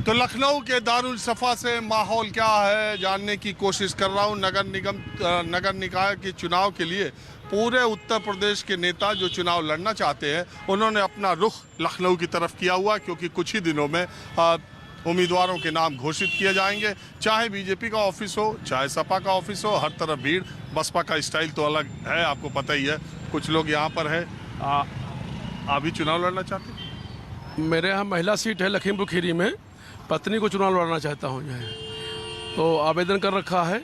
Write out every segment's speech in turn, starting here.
तो लखनऊ के दारुल सफ़ा से माहौल क्या है जानने की कोशिश कर रहा हूँ। नगर निकाय के चुनाव के लिए पूरे उत्तर प्रदेश के नेता जो चुनाव लड़ना चाहते हैं उन्होंने अपना रुख लखनऊ की तरफ किया हुआ, क्योंकि कुछ ही दिनों में उम्मीदवारों के नाम घोषित किए जाएंगे। चाहे बीजेपी का ऑफिस हो, चाहे सपा का ऑफिस हो, हर तरफ भीड़। बसपा का स्टाइल तो अलग है, आपको पता ही है। कुछ लोग यहाँ पर है। आप भी चुनाव लड़ना चाहते हैं? मेरे यहाँ महिला सीट है लखीमपुर खीरी में, पत्नी को चुनाव लड़ना चाहता हूँ। तो आवेदन कर रखा है।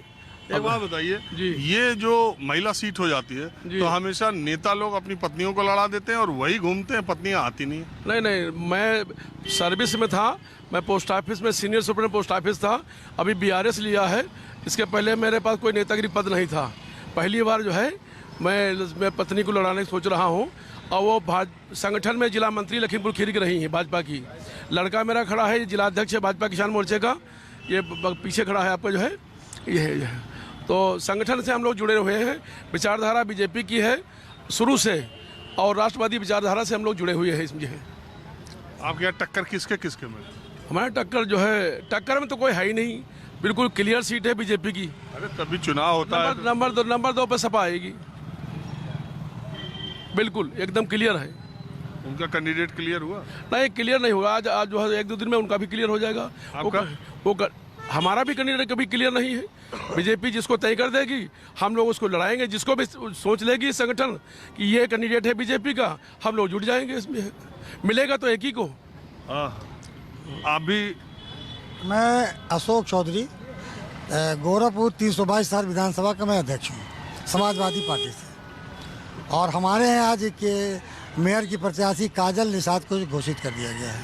एक बात बताइए जी, ये जो महिला सीट हो जाती है तो हमेशा नेता लोग अपनी पत्नियों को लड़ा देते हैं और वही घूमते हैं, पत्नियां आती नहीं है। नहीं, मैं सर्विस में था, मैं पोस्ट ऑफिस में सीनियर सुपरिटेंडेंट पोस्ट ऑफिस था, अभी BRS लिया है। इसके पहले मेरे पास कोई नेतागिरी पद नहीं था। पहली बार जो है मैं पत्नी को लड़ाने की सोच रहा हूँ। और वो संगठन में जिला मंत्री लखीमपुर खीरी की रही है भाजपा की। लड़का मेरा खड़ा है, जिला अध्यक्ष है भाजपा किसान मोर्चे का, ये पीछे खड़ा है आपका जो है ये है। तो संगठन से हम लोग जुड़े हुए हैं। विचारधारा बीजेपी की है शुरू से, और राष्ट्रवादी विचारधारा से हम लोग जुड़े हुए हैं इसमें है। आपके यहाँ टक्कर किसके में? हमारे टक्कर जो है, टक्कर में तो कोई है ही नहीं, बिल्कुल क्लियर सीट है बीजेपी की। अरे तभी चुनाव होता है। नंबर 2 पे सपा आएगी, बिल्कुल एकदम क्लियर है। उनका कैंडिडेट क्लियर हुआ? नहीं, क्लियर नहीं हुआ। आज जो है 1-2 दिन में उनका भी क्लियर हो जाएगा। हमारा भी कैंडिडेट कभी क्लियर नहीं है। बीजेपी जिसको तय कर देगी हम लोग उसको लड़ाएंगे। जिसको भी सोच लेगी संगठन कि ये कैंडिडेट है बीजेपी का, हम लोग जुट जाएंगे इसमें। मिलेगा तो एक ही को। आप भी? मैं अशोक चौधरी, गोरखपुर 322 विधानसभा का मैं अध्यक्ष हूँ, समाजवादी पार्टी से। और हमारे यहाँ आज के मेयर की प्रत्याशी काजल निषाद को घोषित कर दिया गया है।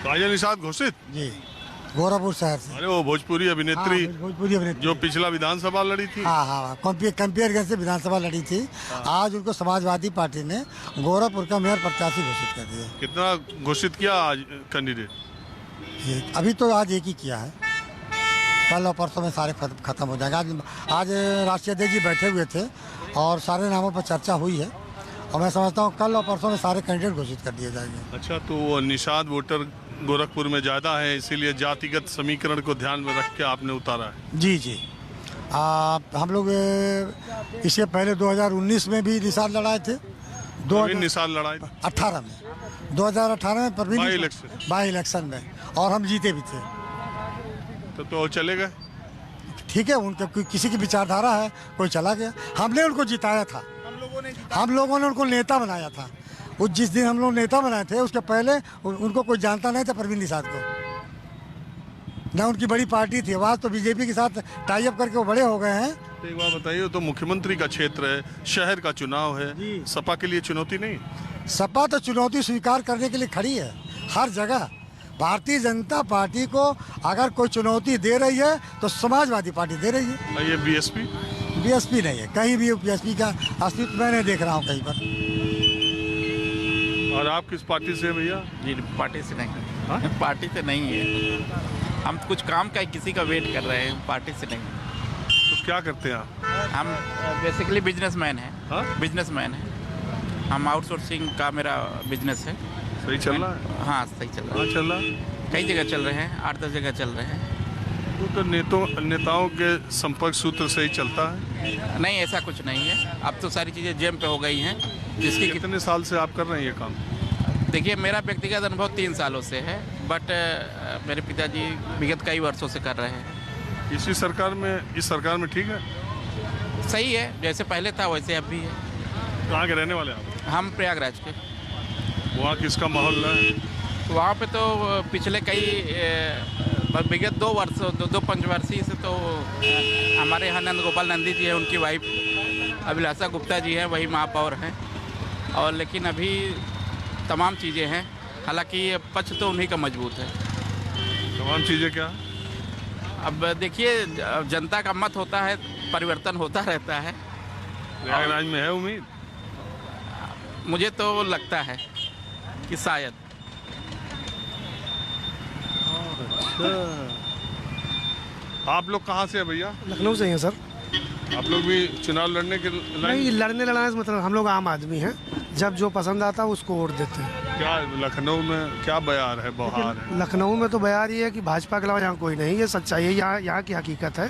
काजल निषाद घोषित? जी, गोरखपुर शहर से। अरे वो भोजपुरी अभिनेत्री, भोजपुरी अभिनेत्री जो पिछला विधानसभा लड़ी थी। हाँ, कंपेयरगंज से विधानसभा लड़ी थी। आज उनको समाजवादी पार्टी ने गोरखपुर का मेयर प्रत्याशी घोषित कर दिया। कितना घोषित किया आज कैंडिडेट? अभी तो आज एक ही किया है, कल और परसों में सारे खत्म हो जाएगा। आज राष्ट्रीय अध्यक्ष जी बैठे हुए थे और सारे नामों पर चर्चा हुई है, और मैं समझता हूँ कल और परसों में सारे कैंडिडेट घोषित कर दिए जाएंगे। अच्छा, तो निषाद वोटर गोरखपुर में ज़्यादा है, इसीलिए जातिगत समीकरण को ध्यान में रख के आपने उतारा है? जी। हम लोग इससे पहले 2019 में भी निषाद लड़ाए थे। निषाद लड़ाए 18 में 2018 में बाई इलेक्शन में, और हम जीते भी थे। तो चले गए? ठीक है, उनके किसी की विचारधारा है, कोई चला गया। हमने उनको जिताया था, हम लोगों ने उनको नेता बनाया था। उस जिस दिन हम लोग नेता बनाए थे उसके पहले उनको कोई जानता नहीं था, परवीन निषाद को। ना उनकी बड़ी पार्टी थी, आवाज तो बीजेपी के साथ टाई अप करके वो बड़े हो गए हैं। तो एक बात बताइए, तो मुख्यमंत्री का क्षेत्र है, शहर का चुनाव है, सपा के लिए चुनौती नहीं? सपा तो चुनौती स्वीकार करने के लिए खड़ी है हर जगह। भारतीय जनता पार्टी को अगर कोई चुनौती दे रही है तो समाजवादी पार्टी दे रही है। ये बीएसपी नहीं है, कहीं भी बीएसपी का अस्तित्व मैं नहीं देख रहा हूँ कहीं पर। और आप किस पार्टी से भैया? जी, पार्टी से नहीं। पार्टी से नहीं है, हम कुछ काम का किसी का वेट कर रहे हैं, पार्टी से नहीं। तो क्या करते हैं आप? हम बेसिकली बिजनेसमैन हैं। बिजनेसमैन हैं हम। आउटसोर्सिंग का मेरा बिजनेस है। सही चल रहा है? हाँ, सही चल रहा है। चल रहा है? कई जगह चल रहे हैं, 8-10 जगह चल रहे हैं। तो नेताओं के संपर्क सूत्र से ही चलता है? नहीं, ऐसा कुछ नहीं है। अब तो सारी चीज़ें जेम पे हो गई हैं। जिसकी कितने साल से आप कर रहे हैं ये काम? देखिए, मेरा व्यक्तिगत अनुभव 3 सालों से है, बट मेरे पिताजी विगत कई वर्षों से कर रहे हैं। इस सरकार में ठीक है? सही है, जैसे पहले था वैसे अब भी है। कहाँ के रहने वाले आप? हम प्रयागराज के। वहाँ किसका माहौल है? वहाँ पे तो पिछले विगत 2 पंचवर्षीय से तो हमारे यहाँ नंद गोपाल नंदी जी है, उनकी वाइफ अभिलाषा गुप्ता जी हैं, वही महापौर हैं। और लेकिन अभी तमाम चीज़ें हैं, हालांकि पक्ष तो उन्हीं का मजबूत है। तमाम चीज़ें क्या? अब देखिए, जनता का मत होता है, परिवर्तन होता रहता है। प्रयागराज में है उम्मीद? मुझे तो लगता है कि शायद। आप लोग कहाँ से हैं भैया? लखनऊ से हैं सर। आप लोग भी चुनाव लड़ने के? नहीं, लड़ने लड़ाने से मतलब हम लोग आम आदमी हैं, जब जो पसंद आता है उसको वोट देते हैं। क्या लखनऊ में क्या बयार है, बहार है? लखनऊ में तो बयार ये है कि भाजपा के अलावा यहाँ कोई नहीं, ये सच्चाई है, यहाँ की हकीकत है।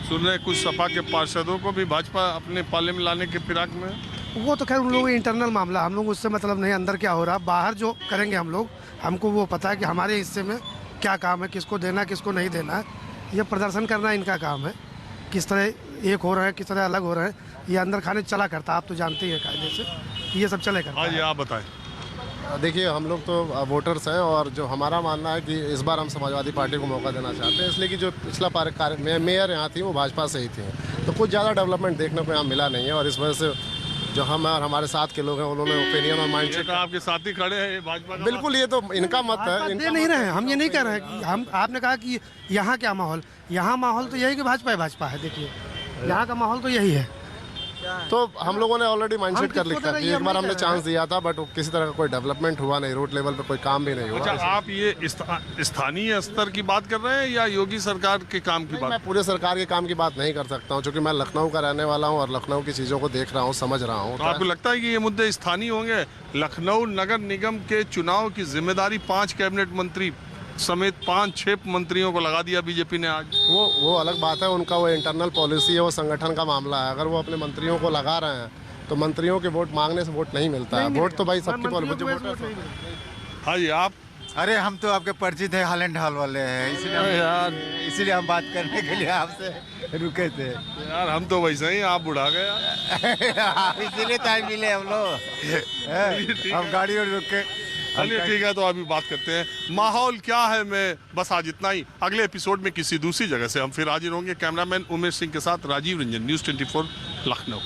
सुन रहे हैं कुछ सपा के पार्षदों को भी भाजपा अपने पाले में लाने के फिराक में। वो तो खैर उन लोगों का इंटरनल मामला, हम लोग उससे मतलब नहीं, अंदर क्या हो रहा, बाहर जो करेंगे हम लोग, हमको वो पता है कि हमारे हिस्से में क्या काम है, किसको देना किसको नहीं देना। ये प्रदर्शन करना इनका काम है, किस तरह एक हो रहे हैं, किस तरह अलग हो रहे हैं, ये अंदर खाने चला करता, आप तो जानते ही हैं कायदे से ये सब चले करता हाँ है। जी, आप बताएं। देखिए, हम लोग तो वोटर्स हैं और जो हमारा मानना है कि इस बार हम समाजवादी पार्टी को मौका देना चाहते हैं, इसलिए कि जो पिछला मेयर यहाँ थी वो भाजपा से ही थी, तो कुछ ज़्यादा डेवलपमेंट देखने को यहाँ मिला नहीं है। और इस वजह से जो हम और हमारे साथ के लोग हैं उन्होंने ओपिनियन और माइंड सेट। आपके साथी खड़े हैं भाजपा का, बिल्कुल, ये तो इनका मत है। दे नहीं रहे हैं, हम ये नहीं कह रहे हैं कि हम, आपने कहा कि यहाँ क्या माहौल, यहाँ माहौल तो यही कि भाजपा है। देखिए यहाँ का माहौल तो यही है। तो हम लोगों ने ऑलरेडी माइंडसेट कर किसको लिखा दे रहे कि हैं, एक हम बार नहीं हमने कह रहे चांस दिया था, बट किसी तरह का कोई डेवलपमेंट हुआ नहीं, रूट लेवल पे कोई काम भी नहीं हुआ। अच्छा, आप ये स्थानीय स्तर की बात कर रहे हैं या योगी सरकार के काम की मैं बात? पूरे सरकार के काम की बात नहीं कर सकता हूँ, क्योंकि मैं लखनऊ का रहने वाला हूँ और लखनऊ की चीज़ों को देख रहा हूँ, समझ रहा हूँ। तो आपको लगता है कि ये मुद्दे स्थानीय होंगे? लखनऊ नगर निगम के चुनाव की जिम्मेदारी 5 कैबिनेट मंत्री समेत 5-6 मंत्रियों को लगा दिया बीजेपी ने आज। वो अलग बात है, उनका वो इंटरनल पॉलिसी है, वो संगठन का मामला है। अगर वो अपने मंत्रियों को लगा रहे हैं तो मंत्रियों के वोट मांगने से वोट नहीं मिलता है। वोट तो भाई सबकी पॉलिसी। हाँ जी, आप? अरे हम तो आपके परिचित हैं, हॉलैंड हॉल वाले हैं, इसीलिए हम बात करने के लिए आपसे रुके थे। यार हम तो वैसे ही, आप बुढ़ा गए यार। इसीलिए टाइम मिले हम लोग, हम गाड़ी में रुक के। चलिए ठीक है, तो अभी बात करते हैं माहौल क्या है में। बस आज इतना ही। अगले एपिसोड में किसी दूसरी जगह से हम फिर हाजिर होंगे। कैमरामैन उमेश सिंह के साथ राजीव रंजन, न्यूज़ 24 लखनऊ।